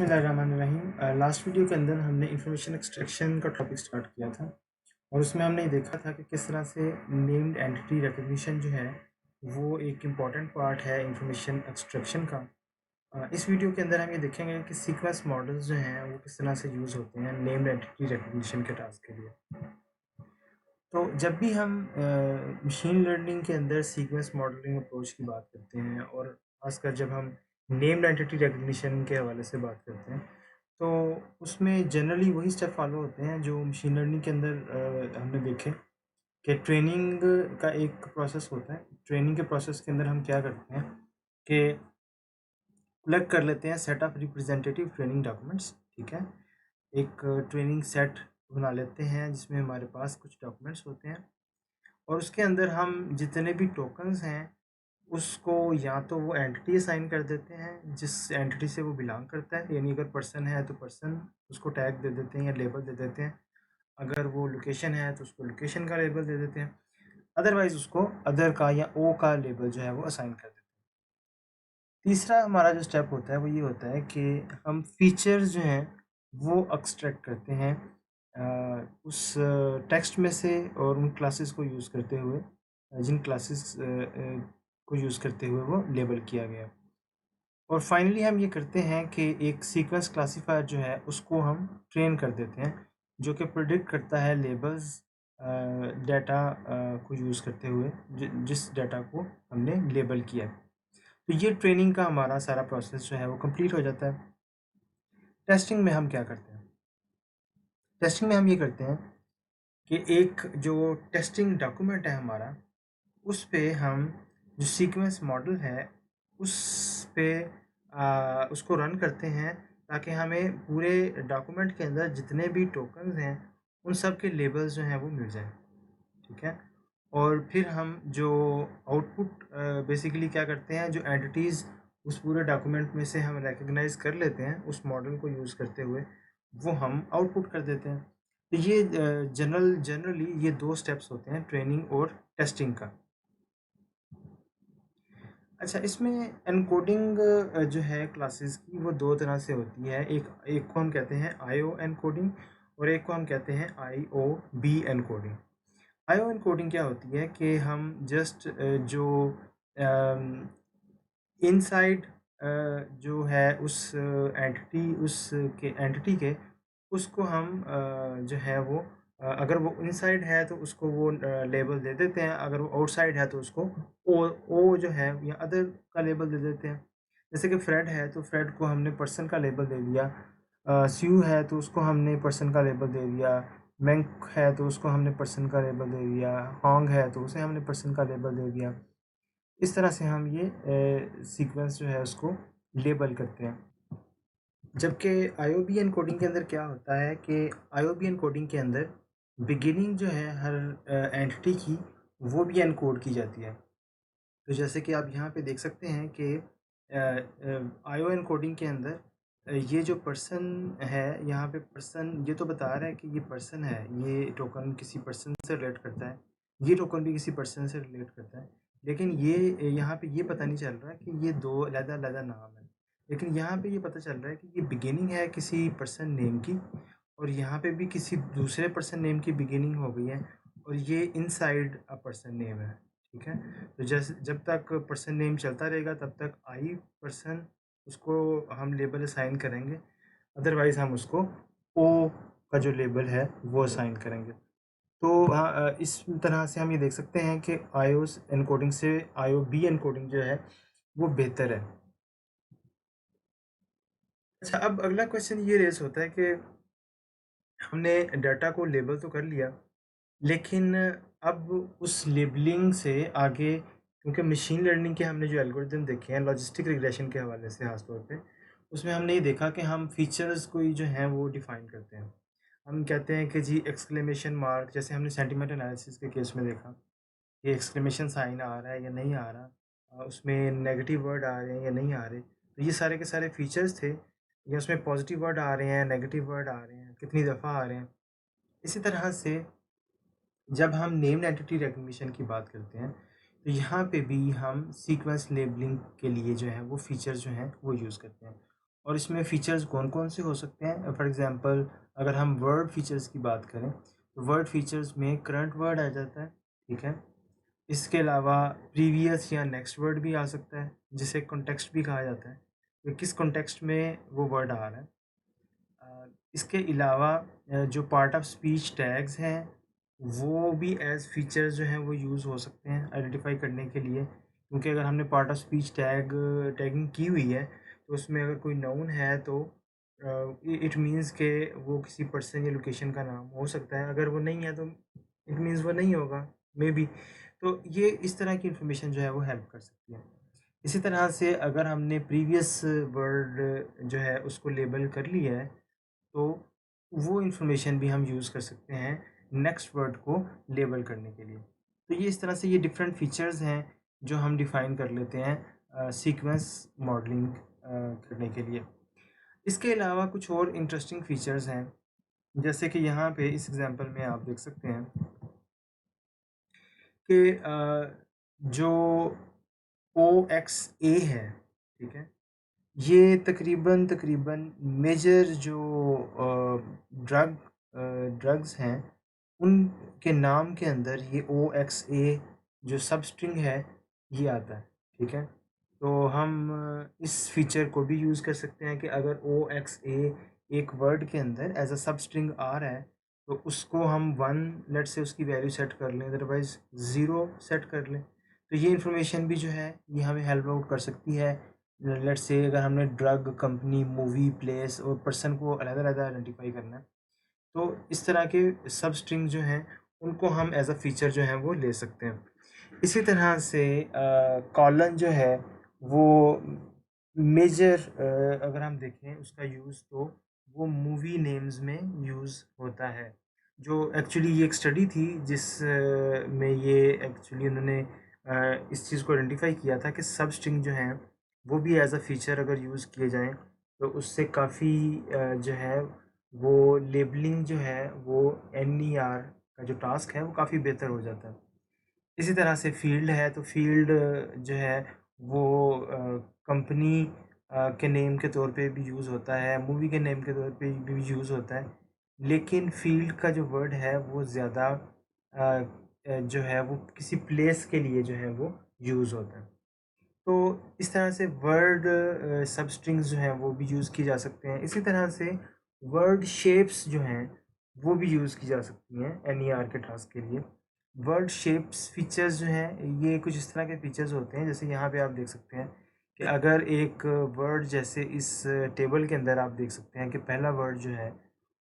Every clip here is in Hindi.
बिस्मिल्लाहिर्रहमानिर्रहीम। लास्ट वीडियो के अंदर हमने इंफॉर्मेशन एक्सट्रैक्शन का टॉपिक स्टार्ट किया था और उसमें हमने ये देखा था कि किस तरह से नेम्ड एंटिटी रिकग्निशन जो है वो एक इम्पॉर्टेंट पार्ट है इंफॉर्मेशन एक्सट्रैक्शन का। इस वीडियो के अंदर हम ये देखेंगे कि सीक्वेंस मॉडल्स जो हैं वो किस तरह से यूज़ होते हैं नेम्ड एंटिटी रिकग्निशन के टास्क के लिए। तो जब भी हम मशीन लर्निंग के अंदर सीक्वेंस मॉडलिंग अप्रोच की बात करते हैं और खासकर जब हम नेम्ड एंटिटी रिकग्निशन के हवाले से बात करते हैं तो उसमें जनरली वही स्टेप फॉलो होते हैं जो मशीन लर्निंग के अंदर हमने देखे कि ट्रेनिंग का एक प्रोसेस होता है। ट्रेनिंग के प्रोसेस के अंदर हम क्या करते हैं कि कलेक्ट कर लेते हैं set of representative training documents. ठीक है, एक ट्रेनिंग सेट बना लेते हैं जिसमें हमारे पास कुछ डॉक्यूमेंट्स होते हैं और उसके अंदर हम जितने भी टोकन्स हैं उसको या तो वो एंटिटी असाइन कर देते हैं जिस एंटिटी से वो बिलोंग करता है, यानी अगर पर्सन है तो पर्सन उसको टैग दे देते हैं या लेबल दे देते हैं। अगर वो लोकेशन है तो उसको लोकेशन का लेबल दे देते हैं, अदरवाइज उसको अदर का या ओ का लेबल जो है वो असाइन कर देते हैं। तीसरा हमारा जो स्टेप होता है वो ये होता है कि हम फीचर्स जो हैं वो एक्सट्रैक्ट करते हैं उस टेक्स्ट में से और उन क्लासेस को यूज़ करते हुए जिन क्लासेस को यूज़ करते हुए वो लेबल किया गया। और फाइनली हम ये करते हैं कि एक सीक्वेंस क्लासिफायर जो है उसको हम ट्रेन कर देते हैं जो कि प्रिडिक्ट करता है लेबल्स डाटा को यूज़ करते हुए जिस डाटा को हमने लेबल किया। तो ये ट्रेनिंग का हमारा सारा प्रोसेस जो है वो कंप्लीट हो जाता है। टेस्टिंग में हम क्या करते हैं? टेस्टिंग में हम ये करते हैं कि एक जो टेस्टिंग डॉक्यूमेंट है हमारा उस पे हम जो सीक्वेंस मॉडल है उस पे उसको रन करते हैं ताकि हमें पूरे डॉक्यूमेंट के अंदर जितने भी टोकन्स हैं उन सब के लेबल्स जो हैं वो मिल जाएं। ठीक है, और फिर हम जो आउटपुट बेसिकली क्या करते हैं, जो एंटिटीज़ उस पूरे डॉक्यूमेंट में से हम रिकग्नाइज कर लेते हैं उस मॉडल को यूज़ करते हुए वो हम आउटपुट कर देते हैं। तो ये जनरली ये दो स्टेप्स होते हैं ट्रेनिंग और टेस्टिंग का। अच्छा, इसमें एनकोडिंग जो है क्लासेस की वो दो तरह से होती है। एक एक को हम कहते हैं आईओ एनकोडिंग और एक को हम कहते हैं IO B encoding. IO encoding क्या होती है कि हम जस्ट जो इनसाइड जो है उस एंटिटी उस के एंटिटी के उसको हम जो है वो अगर वो इनसाइड है तो उसको वो लेबल दे देते हैं, अगर वो आउटसाइड है तो उसको ओ जो है या अदर का लेबल दे देते हैं। जैसे कि फ्रेड है तो फ्रेड को हमने पर्सन का लेबल दे दिया, स्यू है तो उसको हमने पर्सन का लेबल दे दिया, मैंक है तो उसको हमने पर्सन का लेबल दे दिया, होंग है तो उसे हमने पर्सन का लेबल दे दिया। इस तरह से हम ये सीक्वेंस जो है उसको लेबल करते हैं। जबकि आईओबी एनकोडिंग के अंदर क्या होता है कि आईओबी एनकोडिंग के अंदर बिगिनिंग जो है हर एंटिटी की वो भी एनकोड की जाती है। तो जैसे कि आप यहाँ पे देख सकते हैं कि आईओ एनकोडिंग के अंदर ये जो पर्सन है यहाँ पे पर्सन ये तो बता रहा है कि ये पर्सन है, ये टोकन किसी पर्सन से रिलेट करता है, ये टोकन भी किसी पर्सन से रिलेट करता है। लेकिन ये यहाँ पे ये पता नहीं चल रहा है कि ये दो अलग-अलग नाम है। लेकिन यहाँ पे ये पता चल रहा है कि ये बिगिनिंग है किसी पर्सन नेम की और यहाँ पे भी किसी दूसरे पर्सन नेम की बिगिनिंग हो गई है और ये इनसाइड अ पर्सन नेम है। ठीक है, तो जैसे जब तक पर्सन नेम चलता रहेगा तब तक आई पर्सन उसको हम लेबल असाइन करेंगे, अदरवाइज हम उसको ओ का जो लेबल है वो असाइन करेंगे। तो हाँ, इस तरह से हम ये देख सकते हैं कि आईओस एनकोडिंग से आईओ बी एनकोडिंग जो है वो बेहतर है। अच्छा, अब अगला क्वेश्चन ये रेस होता है कि हमने डाटा को लेबल तो कर लिया, लेकिन अब उस लेबलिंग से आगे, क्योंकि मशीन लर्निंग के हमने जो एल्गोरिदम देखे हैं लॉजिस्टिक रिग्रेशन के हवाले से खास तौर पे, उसमें हमने ये देखा कि हम फीचर्स को ही जो हैं वो डिफ़ाइन करते हैं। हम कहते हैं कि जी एक्सक्लेमेशन मार्क, जैसे हमने सेंटीमेंट एनालिसिस के केस में देखा कि एक्सक्लेमेशन साइन आ रहा है या नहीं आ रहा, उसमें नेगेटिव वर्ड आ रहे हैं या नहीं आ रहे। तो ये सारे के सारे फीचर्स थे, या उसमें पॉजिटिव वर्ड आ रहे हैं, नेगेटिव वर्ड आ रहे हैं, कितनी दफ़ा आ रहे हैं। इसी तरह से जब हम नेम्ड एंटिटी रिकग्निशन की बात करते हैं तो यहाँ पे भी हम सीक्वेंस लेबलिंग के लिए जो है वो फीचर्स जो हैं वो यूज़ करते हैं। और इसमें फ़ीचर्स कौन कौन से हो सकते हैं। फॉर एग्ज़ाम्पल अगर हम वर्ड फ़ीचर्स की बात करें तो वर्ड फ़ीचर्स में करंट वर्ड आ जाता है, ठीक है। इसके अलावा प्रीवियस या नेक्स्ट वर्ड भी आ सकता है, जिसे कॉन्टेक्स्ट भी कहा जाता है, कि किस कॉन्टेक्स्ट में वो वर्ड आ रहा है। इसके अलावा जो पार्ट ऑफ स्पीच टैग्स हैं वो भी एज फीचर्स जो हैं वो यूज़ हो सकते हैं आइडेंटिफाई करने के लिए, क्योंकि अगर हमने पार्ट ऑफ स्पीच टैगिंग की हुई है तो उसमें अगर कोई नाउन है तो इट मीन्स के वो किसी पर्सन या लोकेशन का नाम हो सकता है। अगर वो नहीं है तो इट मीन्स वो नहीं होगा, मे बी। तो ये इस तरह की इंफॉर्मेशन जो है वो हेल्प कर सकती है। इसी तरह से अगर हमने प्रीवियस वर्ड जो है उसको लेबल कर लिया है तो वो इन्फॉर्मेशन भी हम यूज़ कर सकते हैं नेक्स्ट वर्ड को लेबल करने के लिए। तो ये इस तरह से ये डिफरेंट फीचर्स हैं जो हम डिफ़ाइन कर लेते हैं सीक्वेंस मॉडलिंग करने के लिए। इसके अलावा कुछ और इंटरेस्टिंग फीचर्स हैं, जैसे कि यहाँ पे इस एग्जांपल में आप देख सकते हैं कि जो OXA है, ठीक है, ये तकरीबन तकरीबन मेजर जो ड्रग्स हैं उनके नाम के अंदर ये OXA जो सब स्ट्रिंग है ये आता है, ठीक है। तो हम इस फीचर को भी यूज़ कर सकते हैं कि अगर OXA एक वर्ड के अंदर एज अ सब स्ट्रिंग आ रहा है तो उसको हम 1 लेट से उसकी वैल्यू सेट कर लें, अदरवाइज़ 0 सेट कर लें। तो ये इन्फॉर्मेशन भी जो है ये हमें हेल्प आउट कर सकती है। लेट्स से अगर हमने ड्रग कंपनी, मूवी, प्लेस और पर्सन को अलग-अलग आइडेंटिफाई करना है, तो इस तरह के सब स्ट्रिंग जो हैं उनको हम एज अ फीचर जो है वो ले सकते हैं। इसी तरह से कॉलन जो है वो मेजर अगर हम देखें उसका यूज़ तो वो मूवी नेम्स में यूज़ होता है। जो एक्चुअली ये एक स्टडी थी जिस में ये एक्चुअली उन्होंने इस चीज़ को आइडेंटिफाई किया था कि सब स्ट्रिंग जो हैं वो भी एज अ फीचर अगर यूज़ किए जाएँ तो उससे काफ़ी जो है वो लेबलिंग जो है वो NER का जो टास्क है वो काफ़ी बेहतर हो जाता है। इसी तरह से फ़ील्ड है तो फ़ील्ड जो है वो कंपनी के नेम के तौर पे भी यूज़ होता है, मूवी के नेम के तौर पे भी यूज़ होता है। लेकिन फ़ील्ड का जो वर्ड है वो ज़्यादा जो है वो किसी प्लेस के लिए जो है वो यूज़ होता है। तो इस तरह से वर्ड सब स्ट्रिंग्स जो हैं वो भी यूज़ किए जा सकते हैं। इसी तरह से वर्ड शेप्स जो हैं वो भी यूज़ की जा सकती हैं NER के टास्क के लिए। वर्ड शेप्स फीचर्स जो हैं ये कुछ इस तरह के फीचर्स होते हैं, जैसे यहाँ पे आप देख सकते हैं कि अगर एक वर्ड जैसे इस टेबल के अंदर आप देख सकते हैं कि पहला वर्ड जो है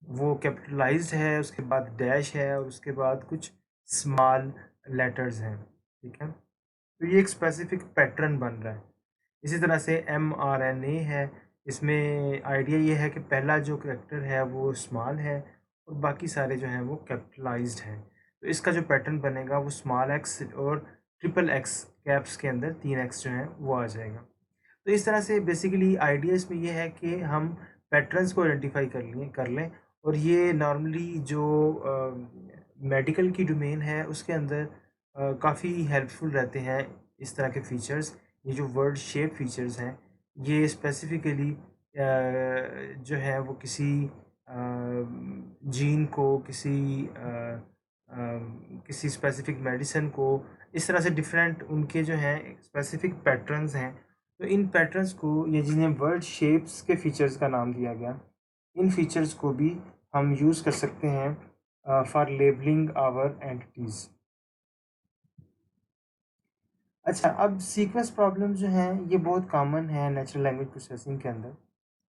वो कैपिटलाइज्ड है, उसके बाद डैश है और उसके बाद कुछ स्मॉल लेटर्स हैं, ठीक है। तो ये एक स्पेसिफिक पैटर्न बन रहा है। इसी तरह से mRNA है, इसमें आइडिया ये है कि पहला जो करैक्टर है वो स्मॉल है और बाकी सारे जो हैं वो कैपिटलाइज्ड हैं। तो इसका जो पैटर्न बनेगा वो स्मॉल एक्स और ट्रिपल एक्स कैप्स के अंदर 3x जो है वो आ जाएगा। तो इस तरह से बेसिकली आइडिया इसमें ये है कि हम पैटर्न्स को आइडेंटिफाई कर लें और ये नॉर्मली जो मेडिकल की डोमेन है उसके अंदर काफ़ी हेल्पफुल रहते हैं इस तरह के फीचर्स। ये जो वर्ड शेप फीचर्स हैं ये स्पेसिफिकली जो है वो किसी जीन को किसी स्पेसिफिक मेडिसिन को इस तरह से डिफरेंट उनके जो हैं स्पेसिफिक पैटर्न्स हैं। तो इन पैटर्न्स को या जिन्हें वर्ड शेप्स के फीचर्स का नाम दिया गया, इन फीचर्स को भी हम यूज़ कर सकते हैं फॉर लेबलिंग आवर एंटिटीज़। अच्छा, अब सीक्वेंस प्रॉब्लम्स जो हैं ये बहुत कॉमन है नेचुरल लैंग्वेज प्रोसेसिंग के अंदर।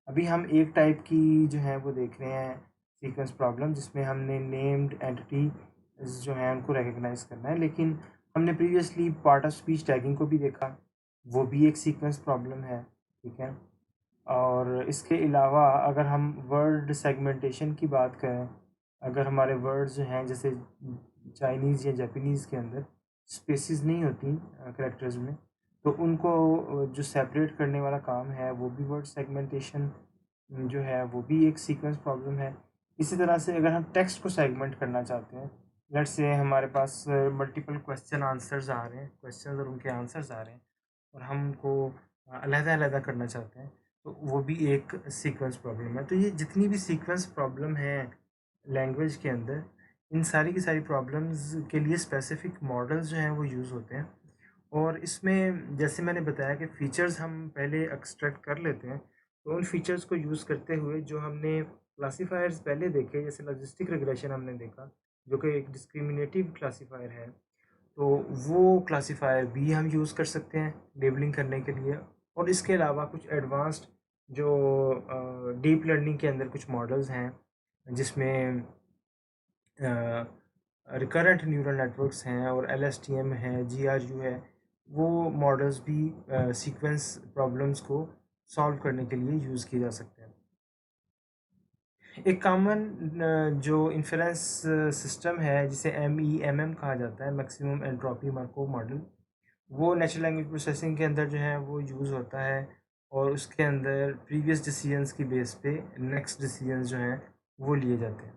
अभी हम एक टाइप की जो है वो देख रहे हैं सीक्वेंस प्रॉब्लम, जिसमें हमने नेम्ड एंटिटी जो है उनको रिकग्नाइज करना है। लेकिन हमने previously part of speech tagging को भी देखा, वो भी एक सीक्वेंस प्रॉब्लम है, ठीक है। और इसके अलावा अगर हम वर्ड सेगमेंटेशन की बात करें, अगर हमारे वर्ड्स जो हैं जैसे चाइनीज़ या जापानीज़ के अंदर स्पेसिस नहीं होती करैक्टर्स में, तो उनको जो सेपरेट करने वाला काम है वो भी वर्ड सेगमेंटेशन जो है वो भी एक सीक्वेंस प्रॉब्लम है। इसी तरह से अगर हम टेक्स्ट को सेगमेंट करना चाहते हैं, लेट्स से हमारे पास मल्टीपल क्वेश्चन आंसर्स आ रहे हैं, क्वेश्चन और उनके आंसर्स आ रहे हैं और हम उनको अलहदा अलहदा करना चाहते हैं, तो वो भी एक सीक्वेंस प्रॉब्लम है। तो ये जितनी भी सीक्वेंस प्रॉब्लम है लैंग्वेज के अंदर, इन सारी की सारी प्रॉब्लम्स के लिए स्पेसिफिक मॉडल्स जो हैं वो यूज़ होते हैं। और इसमें जैसे मैंने बताया कि फ़ीचर्स हम पहले एक्सट्रैक्ट कर लेते हैं, तो उन फ़ीचर्स को यूज़ करते हुए जो हमने क्लासिफायर्स पहले देखे, जैसे लॉजिस्टिक रिग्रेशन हमने देखा, जो कि एक डिस्क्रिमिनेटिव क्लासिफायर है, तो वो क्लासिफायर भी हम यूज़ कर सकते हैं लेबलिंग करने के लिए। और इसके अलावा कुछ एडवांस्ड जो डीप लर्निंग के अंदर कुछ मॉडल्स हैं, जिसमें रिकरेंट न्यूरल नेटवर्क्स हैं और LSTM है, GRU है, वो मॉडल्स भी सीक्वेंस प्रॉब्लम्स को सॉल्व करने के लिए यूज़ किए जा सकते हैं। एक कॉमन जो इन्फरेंस सिस्टम है, जिसे MEMM कहा जाता है, मैक्सिमम एंट्रोपी मार्कोव मॉडल, वो नेचुरल लैंग्वेज प्रोसेसिंग के अंदर जो है वो यूज़ होता है। और उसके अंदर प्रीवियस डिसीजंस की बेस पे नेक्स्ट डिसीजंस जो हैं वो लिए जाते हैं।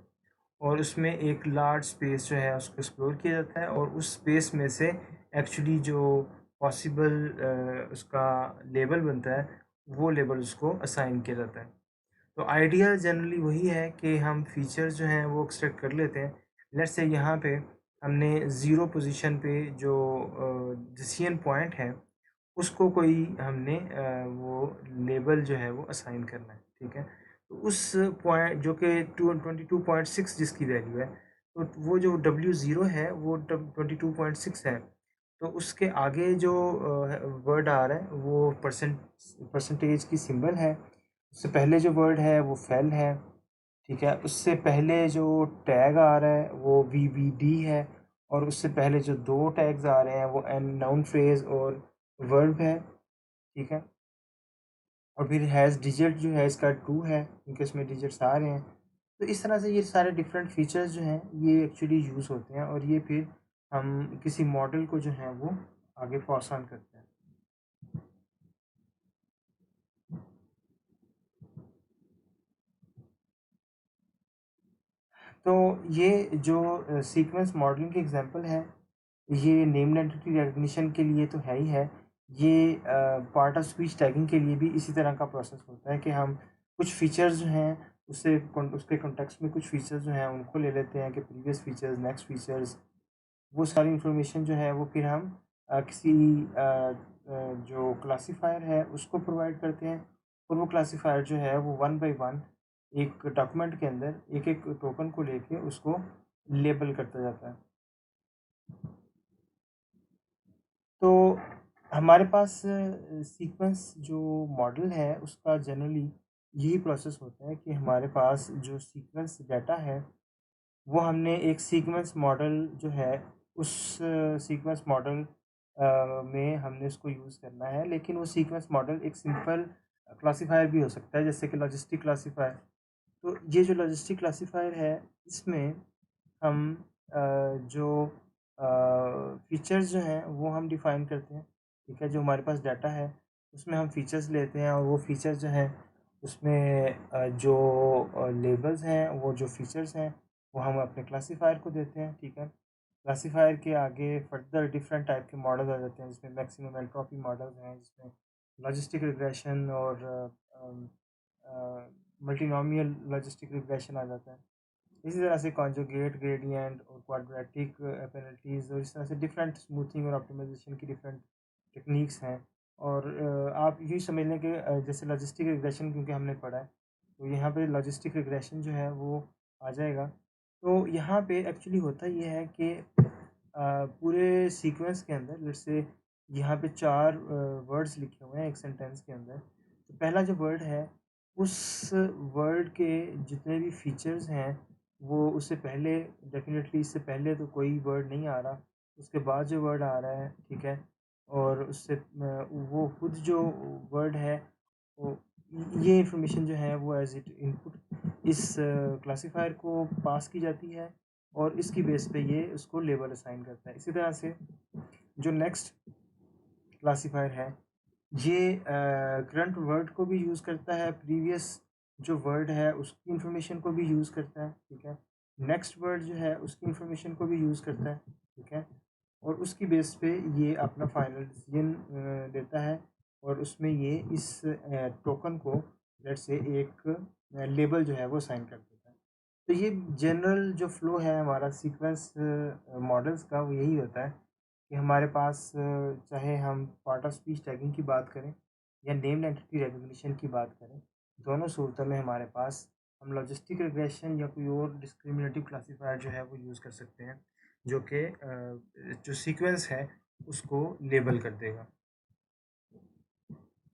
और उसमें एक लार्ज स्पेस जो है उसको एक्सप्लोर किया जाता है, और उस स्पेस में से एक्चुअली जो पॉसिबल उसका लेबल बनता है, वो लेबल उसको असाइन किया जाता है। तो आइडिया जनरली वही है कि हम फीचर्स जो हैं वो एक्सट्रैक्ट कर लेते हैं। लेट्स से यहाँ पे हमने ज़ीरो पोजीशन पे जो डिसीजन पॉइंट है, उसको कोई हमने वो लेबल जो है वो असाइन करना है, ठीक है। तो उस पॉइंट जो कि 22.6 जिसकी वैल्यू है, तो वो जो W0 है वो 22.6 है। तो उसके आगे जो वर्ड आ रहा है वो परसेंटेज की सिंबल है। उससे पहले जो वर्ड है वो फेल है, ठीक है। उससे पहले जो टैग आ रहा है वो VBD है। और उससे पहले जो दो टैग्स आ रहे हैं वो नाउन फ्रेज और वर्ब है, ठीक है। और फिर हैज़ डिजिट जो है इसका 2 है, क्योंकि इसमें डिजिट्स आ रहे हैं। तो इस तरह से ये सारे डिफरेंट फीचर्स जो हैं ये एक्चुअली यूज़ होते हैं, और ये फिर हम किसी मॉडल को जो है वो आगे पास ऑन करते हैं। तो ये जो सीक्वेंस मॉडलिंग के एग्जांपल है, ये नेम एंटिटी रिकग्निशन के लिए तो है ही है। ये पार्ट ऑफ स्पीच टैगिंग के लिए भी इसी तरह का प्रोसेस होता है कि हम कुछ फीचर्स जो हैं उसके कॉन्टेक्स्ट में कुछ फीचर्स जो हैं उनको ले लेते हैं कि प्रीवियस फीचर्स, नेक्स्ट फीचर्स, वो सारी इंफॉर्मेशन जो है वो फिर हम किसी जो क्लासिफायर है उसको प्रोवाइड करते हैं। और वो क्लासिफायर जो है वो वन बाय वन एक डॉक्यूमेंट के अंदर एक एक टोकन को लेके उसको लेबल करता जाता है। तो हमारे पास सीक्वेंस जो मॉडल है उसका जनरली यही प्रोसेस होता है कि हमारे पास जो सीक्वेंस डाटा है वो हमने एक सीक्वेंस मॉडल जो है उस सीक्वेंस मॉडल में हमने उसको यूज़ करना है। लेकिन वो सीक्वेंस मॉडल एक सिंपल क्लासिफायर भी हो सकता है, जैसे कि लॉजिस्टिक क्लासिफायर। तो ये जो लॉजिस्टिक क्लासिफायर है, इसमें हम जो फीचर्स जो हैं वो हम डिफ़ाइन करते हैं, ठीक है। जो हमारे पास डाटा है उसमें हम फीचर्स लेते हैं, और वो फीचर्स जो हैं उसमें जो लेबल्स हैं, वो जो फीचर्स हैं वो हम अपने क्लासिफायर को देते हैं, ठीक है। क्लासिफायर के आगे फर्दर डिफरेंट टाइप के मॉडल आ जाते हैं, जिसमें मैक्सिमम एंट्रोपी मॉडल्स हैं, जिसमें लॉजिस्टिक रिग्रेशन और मल्टीनोमियल लॉजिस्टिक रिग्रेशन आ जाता है। इसी तरह से कॉन्जुगेट, ग्रेडियंट और क्वाड्रेटिक पेनल्टीज़, और इस तरह से डिफरेंट स्मूथिंग और ऑप्टिमाइजेशन की डिफरेंट टेक्निक्स हैं। और आप यूँ समझ लें कि जैसे लॉजिस्टिक रिग्रेशन क्योंकि हमने पढ़ा है, तो यहाँ पे लॉजिस्टिक रिग्रेशन जो है वो आ जाएगा। तो यहाँ पे एक्चुअली होता ये है कि पूरे सीक्वेंस के अंदर जैसे यहाँ पे 4 वर्ड्स लिखे हुए हैं एक सेंटेंस के अंदर। तो पहला जो वर्ड है, उस वर्ड के जितने भी फीचर्स हैं वो उससे पहले, डेफ़िनेटली इससे पहले तो कोई वर्ड नहीं आ रहा। उसके बाद जो वर्ड आ रहा है, ठीक है? और उससे वो खुद जो वर्ड है, वो ये इन्फॉर्मेशन जो है वो एज़ इट इनपुट इस क्लासिफ़ायर को पास की जाती है, और इसकी बेस पे ये उसको लेबल असाइन करता है। इसी तरह से जो नेक्स्ट क्लासिफ़ायर है, ये करंट वर्ड को भी यूज़ करता है, प्रीवियस जो वर्ड है उसकी इन्फॉर्मेशन को भी यूज़ करता है, ठीक है। नेक्स्ट वर्ड जो है उसकी इन्फॉर्मेशन को भी यूज़ करता है, ठीक है। और उसकी बेस पे ये अपना फाइनल डिसीजन देता है और उसमें ये इस टोकन को लेट्स से एक लेबल जो है वो साइन कर देता है। तो ये जनरल जो फ्लो है हमारा सीक्वेंस मॉडल्स का, वो यही होता है कि हमारे पास चाहे हम पार्ट ऑफ स्पीच टैगिंग की बात करें या नेम्ड एंटिटी रिकग्निशन की बात करें, दोनों सूरतों में हमारे पास हम लॉजिस्टिक रिग्रेशन या कोई और डिस्क्रिमिनेटिव क्लासीफायर जो है वो यूज़ कर सकते हैं, जो कि जो सीक्वेंस है उसको लेबल कर देगा।